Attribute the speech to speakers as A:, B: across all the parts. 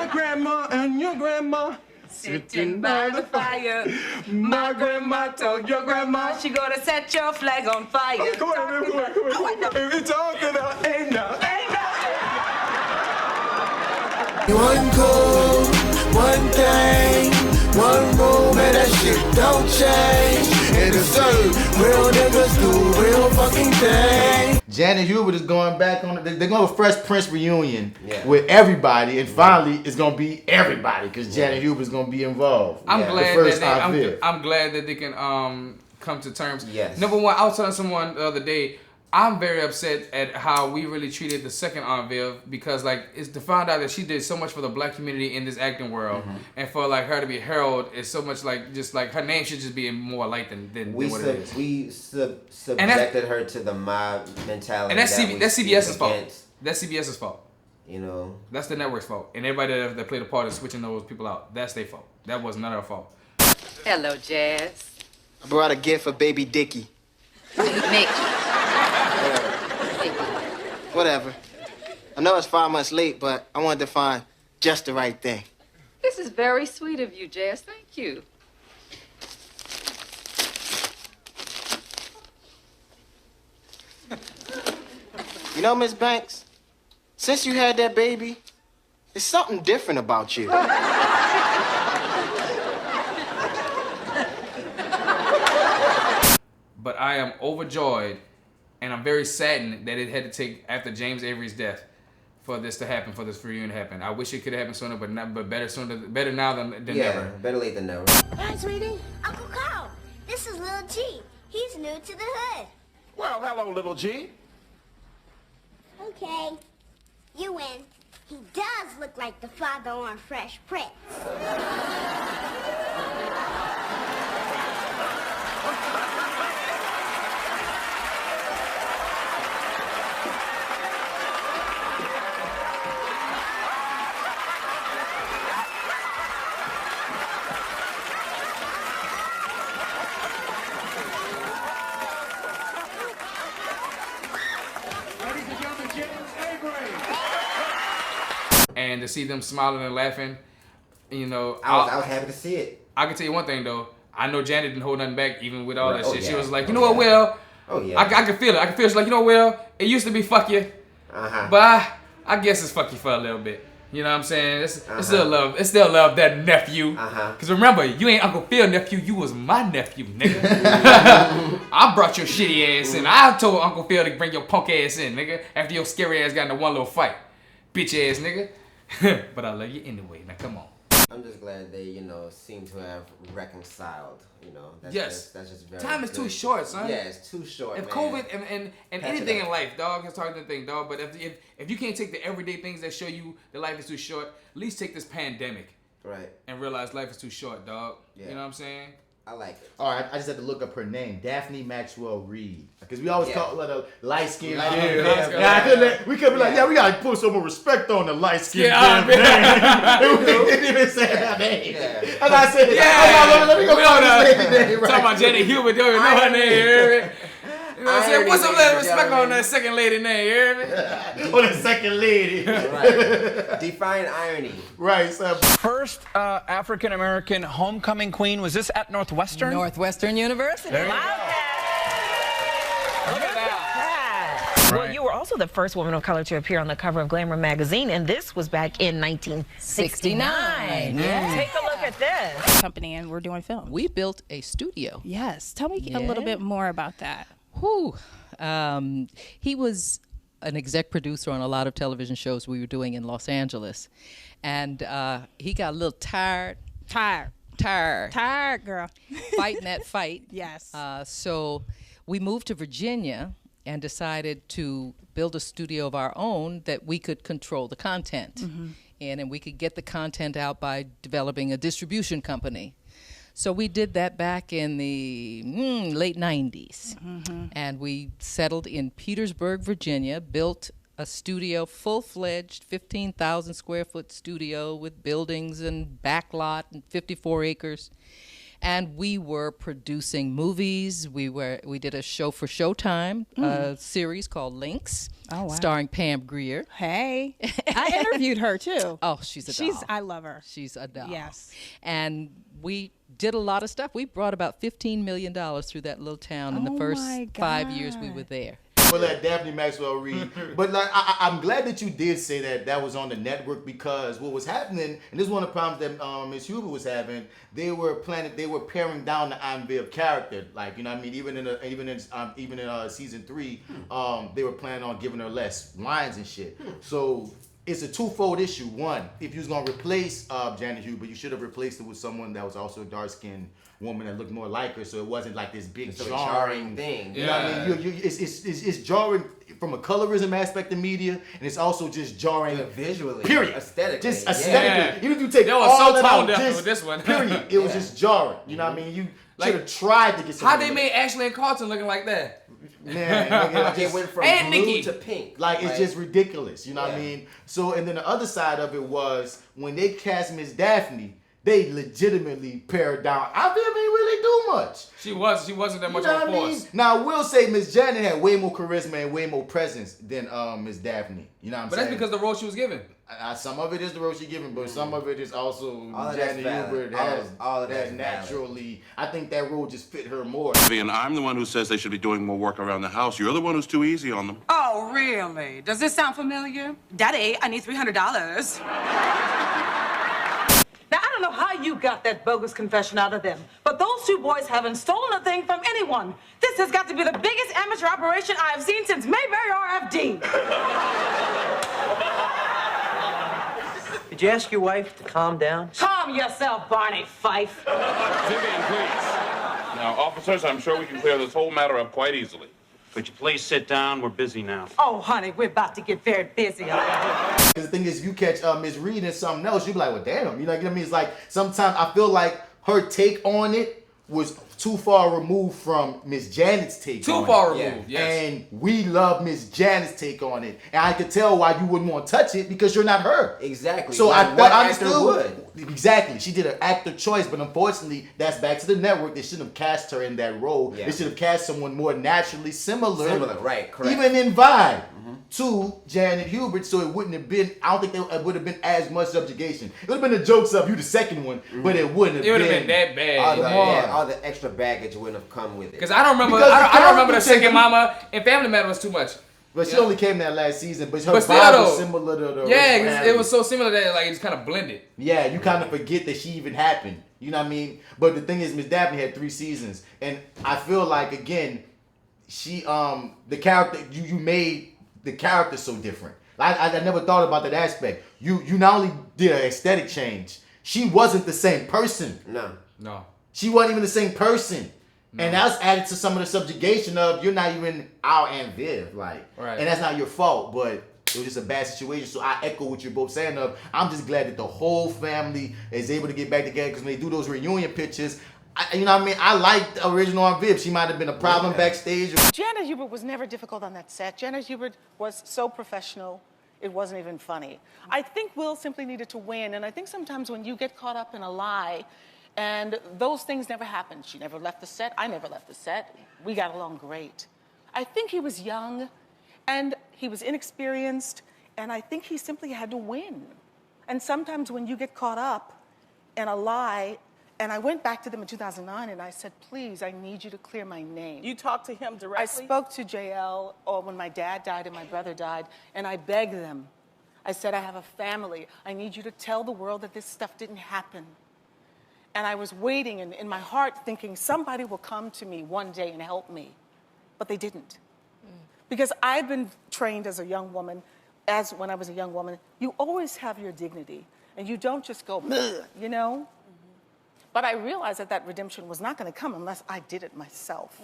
A: My grandma and your grandma sitting by the fire. My grandma told your grandma
B: she gonna set your flag on fire.
A: Oh, come on. If you talking about ain't no.
C: One cool, one thing, one rule, man, that shit don't change. And it's real niggas do real fucking thing.
D: Janet Hubert is going back on. They're going to have a Fresh Prince reunion with everybody, and finally it's going to be everybody because Janet Hubert is going to be involved.
E: I'm glad that they can come to terms.
F: Yes.
E: Number one, I was telling someone the other day, I'm very upset at how we really treated the second Aunt Viv because like it's to find out that she did so much for the black community in this acting world, and for like her to be heralded is so much like just like her name should just be more light than what it is.
F: We subjected her to the mob mentality,
E: and that's CBS's fault. That's CBS's fault.
F: You know,
E: that's the network's fault, and everybody that played a part in switching those people out, that's their fault. That was not our fault.
B: Hello, Jazz.
C: I brought a gift for baby Dickie.
B: Nick.
C: Whatever. I know it's 5 months late, but I wanted to find just the right thing.
B: This is very sweet of you, Jazz. Thank you.
C: You know, Miss Banks, since you had that baby, there's something different about you.
E: But I am overjoyed, and I'm very saddened that it had to take after James Avery's death for this to happen, for this reunion to happen. I wish it could have happened sooner, but better now than never.
F: Better late than never.
G: Hi, sweetie. Uncle Carl. This is Little G. He's new to the hood.
A: Well, hello, Little G.
G: Okay. You win. He does look like the father on Fresh Prince.
E: And to see them smiling and laughing, you know,
F: I was happy to see it.
E: I can tell you one thing though. I know Janet didn't hold nothing back, even with all that shit.
F: Yeah.
E: She was like, you know what, Will?
F: Oh yeah.
E: I can feel it. I can feel it's like, you know, Will. It used to be fuck you, but I guess it's fuck you for a little bit. You know what I'm saying? It's still love. It's still love that nephew. Cause remember, you ain't Uncle Phil nephew. You was my nephew, nigga. I brought your shitty ass in. I told Uncle Phil to bring your punk ass in, nigga. After your scary ass got into one little fight, bitch ass nigga. But I love you anyway. Now come on.
F: I'm just glad they, you know, seem to have reconciled. You know, that's just very.
E: Time is too short, son.
F: Yeah, it's too short.
E: If
F: man.
E: COVID and anything in life, dog, it's hard to think, dog. But if you can't take the everyday things that show you that life is too short, at least take this pandemic,
F: right,
E: and realize life is too short, dog. Yeah. You know what I'm saying?
F: I like it.
D: All right, I just had to look up her name, Daphne Maxwell Reed, because we always call her the light skin. We could be like, we gotta put some more respect on the light skin. Name. They didn't even say her name. And I said, let me go find this lady name.
E: Talking about Jenny Hubert, don't even know her name. You hear me? You know what I'm saying? What's up, little respect on that second lady name? You hear me?
D: On the second lady.
F: Right. Define irony.
D: Right. So
A: first African American homecoming queen, was this at Northwestern?
B: Northwestern University.
A: There you go.
B: Look at that.
H: Well, you were also the first woman of color to appear on the cover of Glamour magazine, and this was back in 1969.
B: Yeah.
H: Take a look at this.
I: Company, and we're doing film.
J: We built a studio.
I: Yes. Tell me a little bit more about that.
J: Whew. He was an exec producer on a lot of television shows we were doing in Los Angeles. And he got a little tired,
I: girl.
J: fighting that fight.
I: Yes.
J: So we moved to Virginia and decided to build a studio of our own that we could control the content. And we could get the content out by developing a distribution company. So we did that back in the late 90s. And we settled in Petersburg, Virginia, built a studio, full-fledged, 15,000 square foot studio with buildings and backlot and 54 acres. And we were producing movies. We did a show for Showtime, a series called Links, starring Pam Grier.
I: Hey, I interviewed her too.
J: Oh, she's a doll.
I: I love her.
J: She's a doll.
I: Yes.
J: And we did a lot of stuff. We brought about $15 million through that little town in the first 5 years we were there.
D: Well, that Daphne Maxwell Reid. But like, I'm glad that you did say that was on the network, because what was happening, and this is one of the problems that Miss Huber was having. They were paring down the Aunt Viv character. Like, you know what I mean? Even in season 3, they were planning on giving her less lines and shit. So it's a twofold issue. One, if you was gonna replace Janet Huber, you should have replaced it with someone that was also a dark-skinned woman that looked more like her, so it wasn't like this big jarring
F: thing.
D: You know what I mean? It's jarring from a colorism aspect of media, and it's also just jarring
F: visually,
D: period,
F: aesthetically.
D: Just aesthetically. Even if you take
E: that was
D: all
E: so
D: that out,
E: tone deaf
D: just
E: with this one.
D: period, it was just jarring. You know what I mean? You should have tried to get some.
E: How they made Ashley and Carlton looking like that?
D: Man,
F: it went from
E: and
F: blue
E: Nikki
F: to pink.
D: Like, it's just ridiculous. You know what I mean? So, and then the other side of it was when they cast Miss Daphne, they legitimately pared down. Aunt Viv didn't really do much.
E: She wasn't that much
D: You know
E: of a
D: what I mean?
E: force.
D: Now, I will say Miss Janet had way more charisma and way more presence than Miss Daphne. You know what I'm
E: But
D: saying?
E: that's because the role she was given.
D: Some of it is the role she's given, but some of it is also
F: All
D: Janet Hubert has
F: all of that's
D: naturally. I think that role just fit her more.
K: And I'm the one who says they should be doing more work around the house. You're the one who's too easy on them.
L: Oh, really? Does this sound familiar? Daddy, I need $300. Now, I don't know how you got that bogus confession out of them, but those two boys haven't stolen a thing from anyone. This has got to be the biggest amateur operation I have seen since Mayberry RFD.
M: Did you ask your wife to calm down?
L: Calm yourself, Barney Fife.
N: Vivian, please. Now, officers, I'm sure we can clear this whole matter up quite easily.
M: Could you please sit down? We're busy now.
L: Oh, honey, we're about to get very busy.
D: Because the thing is, if you catch Miss Reid in something else, you be like, well, damn. You know what I mean? It's like, sometimes I feel like her take on it was too far removed from Miss Janet's take on it.
E: Too far removed, yes.
D: And we love Miss Janet's take on it. And I could tell why you wouldn't want to touch it, because you're not her.
F: Exactly.
D: So
F: like,
D: I understood. Exactly. She did an actor choice, but unfortunately, that's back to the network. They shouldn't have cast her in that role.
F: Yeah.
D: They should have cast someone more naturally similar.
F: Right, correct.
D: Even in vibe. To Janet Hubert, so it wouldn't have been. I don't think it would have been as much subjugation. It would have been the jokes of you, the second one, but it wouldn't have.
E: It would have been that bad.
F: All the extra baggage wouldn't have come with it.
E: Because I don't remember. I don't remember the second mama and Family Man was too much.
D: But she only came that last season. But her
E: but
D: vibe was similar to the.
E: Yeah, it was so similar that like it's kind of blended.
D: Yeah, you kind of forget that she even happened. You know what I mean? But the thing is, Miss Daphne had 3 seasons, and I feel like again, she the character you made. The character's so different. I never thought about that aspect. You not only did an aesthetic change, she wasn't the same person.
F: No.
D: She wasn't even the same person. No. And that's added to some of the subjugation of you're not even our Aunt Viv. Like, and that's not your fault, but it was just a bad situation. So I echo what you're both saying of, I'm just glad that the whole family is able to get back together, because when they do those reunion pictures, you know what I mean? I liked the original Aunt Viv. She might have been a problem backstage.
O: Janet Hubert was never difficult on that set. Janet Hubert was so professional, it wasn't even funny. I think Will simply needed to win, and I think sometimes when you get caught up in a lie, and those things never happened. She never left the set. I never left the set. We got along great. I think he was young, and he was inexperienced, and I think he simply had to win. And sometimes when you get caught up in a lie, and I went back to them in 2009 and I said, please, I need you to clear my name.
I: You talked to him directly?
O: I spoke to JL when my dad died and my brother died, and I begged them. I said, I have a family. I need you to tell the world that this stuff didn't happen. And I was waiting in my heart thinking somebody will come to me one day and help me. But they didn't. Because I've been trained as a young woman, when I was a young woman, you always have your dignity. And you don't just go, you know? But I realized that redemption was not going to come unless I did it myself.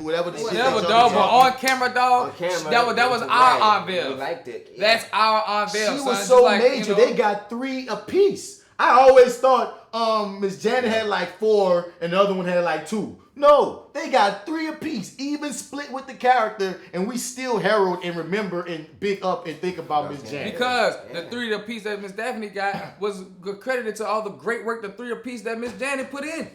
D: Whatever
E: dog, but on camera, dog. That was our Aunt Viv.
F: We liked it.
E: That's our Aunt Viv.
D: She was so major. They got 3 apiece. I always thought Miss Janet had like 4 and the other one had like 2. No, they got 3 apiece, even split with the character, and we still herald and remember and big up and think about Miss Janet.
E: Because the 3 apiece that Miss Daphne got was credited to all the great work the 3 apiece that Miss Janet put in.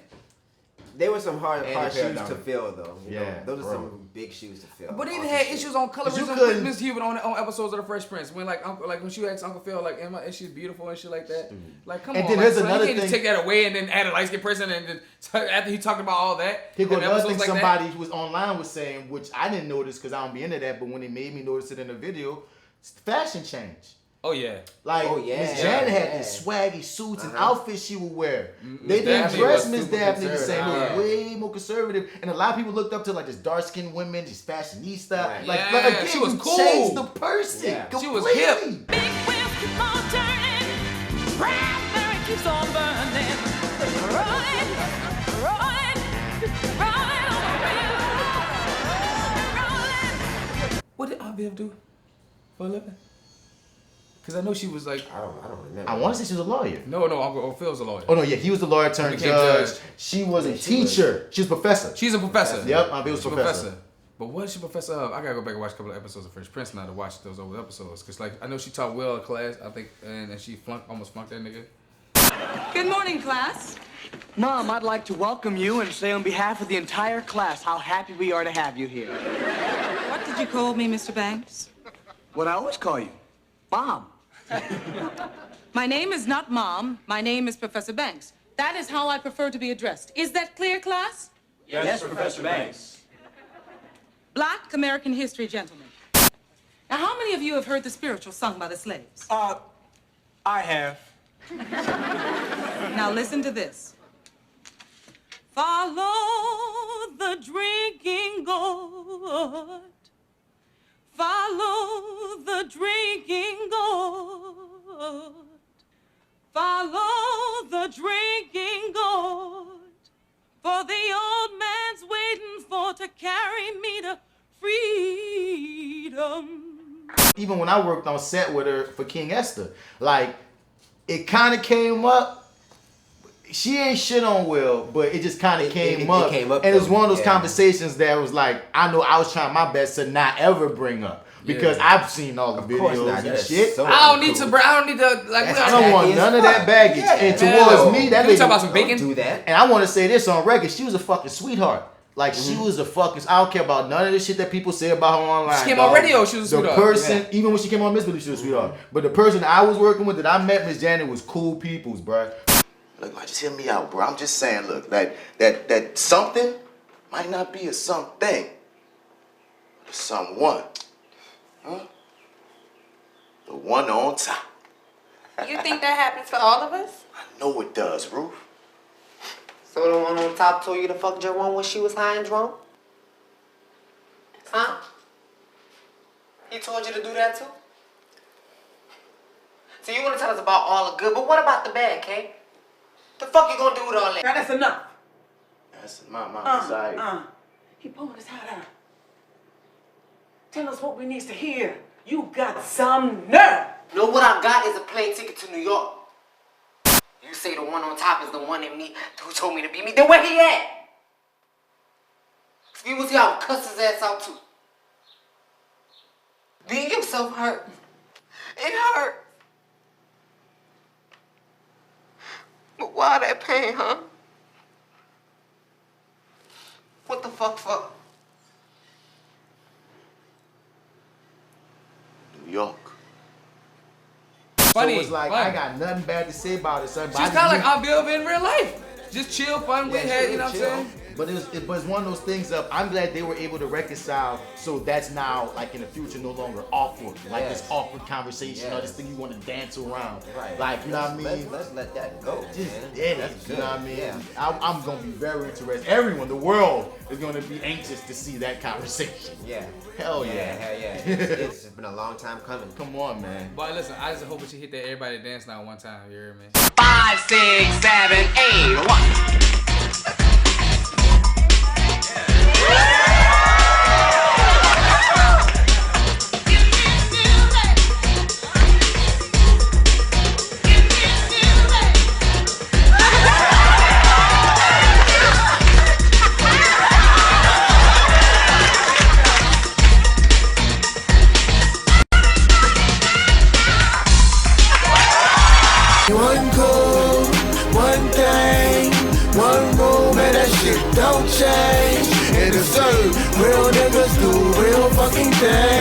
F: They were some hard shoes to fill, though. You know? Those are
D: bro.
F: some big shoes to fill.
E: But they even had issues on colorism with Miss Hubert on episodes of The Fresh Prince. When when she asked Uncle Phil, like, "Emma, is she beautiful?" and shit like that. Like, come on,
D: then here's
E: son,
D: another
E: you can't
D: thing.
E: just take that away and then add a light skinned person and then after he talked about all that.
D: Here goes
E: and
D: another
E: episodes
D: thing
E: like
D: somebody who was online was saying, which I didn't notice because I don't be into that, but when they made me notice it in the video, it's the fashion change.
E: Oh yeah.
D: Like Miss Janet had these swaggy suits and outfits she would wear. They didn't dress Miss Daphne the same. It was way more conservative, and a lot of people looked up to like this dark skinned women, these fashionista.
E: Right.
D: Like
E: Yeah,
D: again,
E: she was
D: you
E: cool.
D: changed the person.
E: Yeah.
D: Completely.
E: She was hip.
L: Big wheels keep on turning, raspberry keeps on burning. Ride, ride, ride on the wheel.
E: What did Aunt Viv do for a living? Because I know she was like,
F: I don't remember.
D: I want to say she was a lawyer.
E: No, Uncle Phil's a lawyer.
D: Oh no, yeah, he was the lawyer turned
E: Became
D: judge.
E: judge.
D: She was a teacher. She was a professor.
E: She's a professor.
D: Yep, Aunt Viv was a
E: She's a
D: professor.
E: But what is she professor of? I gotta go back and watch a couple of episodes of Fresh Prince now to watch those old episodes. Cause like I know she taught Will a class, I think, and she almost flunked that nigga.
L: Good morning, class.
M: Mom, I'd like to welcome you and say on behalf of the entire class how happy we are to have you here.
L: What did you call me, Mr. Banks?
M: What I always call you, Mom.
L: My name is not Mom. My name is Professor Banks. That is how I prefer to be addressed. Is that clear, class?
M: Yes, Professor Banks.
L: Black American history, gentlemen. Now, how many of you have heard the spiritual sung by the slaves?
M: I have.
L: Now, listen to this. Follow the drinking gourd. Follow the drinking gourd. Follow the drinking gourd. For the old man's waiting for to carry me to freedom.
D: Even when I worked on set with her for King Esther, like it kind of came up. She ain't shit on Will, but it just kind of came up.
F: It came up,
D: and it was one of those conversations that was like, I know I was trying my best to not ever bring up. Because I've seen all the videos and shit.
E: I don't need to like.
D: I don't want none of that baggage. And towards me, that
E: you talk about some bacon.
F: Do that.
D: And I want to say this on record: she was a fucking sweetheart. Like she was a fucking. I don't care about none of the shit that people say about her online.
E: She came on radio. She was a sweetheart.
D: The person, even when she came on Miss Believe, she was a sweetheart. But the person I was working with that I met, Miss Janet, was cool peoples, bro. Look, just hear me out, bro. I'm just saying, look, that something might not be a something, but a someone. Huh? The one on top.
P: You think that happens for all of us?
D: I know it does, Ruth.
P: So the one on top told you to fuck Jerome when she was high and drunk? Huh? He told you to do that too? So you want to tell us about all the good, but what about the bad, Kay? The fuck you gonna do with all that?
L: Now that's enough.
D: That's my desire.
L: He pulling his hat out. Tell us what we need to hear. You got some nerve.
P: No, what I got is a plane ticket to New York. You say the one on top is the one in me who told me to be me. Then where he at? If you was here, I would cuss his ass out too. Being yourself hurt. It hurt. But why that pain, huh? What the fuck for?
D: New York.
E: Funny,
D: so it's like
E: funny.
D: I got nothing bad to say about it, son.
E: She's kind of like Aunt Viv in real life. Just chill, fun with head, you know what I'm saying?
D: But it's one of those things of, I'm glad they were able to reconcile, so that's now, like in the future, no longer awkward. Like this awkward conversation or this thing you want to dance around.
F: Right.
D: Like, you know what I mean?
F: Let's let that go.
D: Just
F: man.
D: did
F: That's
D: it,
F: good.
D: you know what I mean?
F: Yeah.
D: I'm going to be very interested. Everyone, the world, is going to be anxious to see that conversation.
F: Yeah.
D: Hell yeah.
F: Hell yeah. It's been a long time coming.
D: Come on, man.
E: Boy, listen, I just hope that you hit that everybody dance now one time. You hear me?
P: 5, 6, 7, 8, 1.
C: real niggas do real fucking things.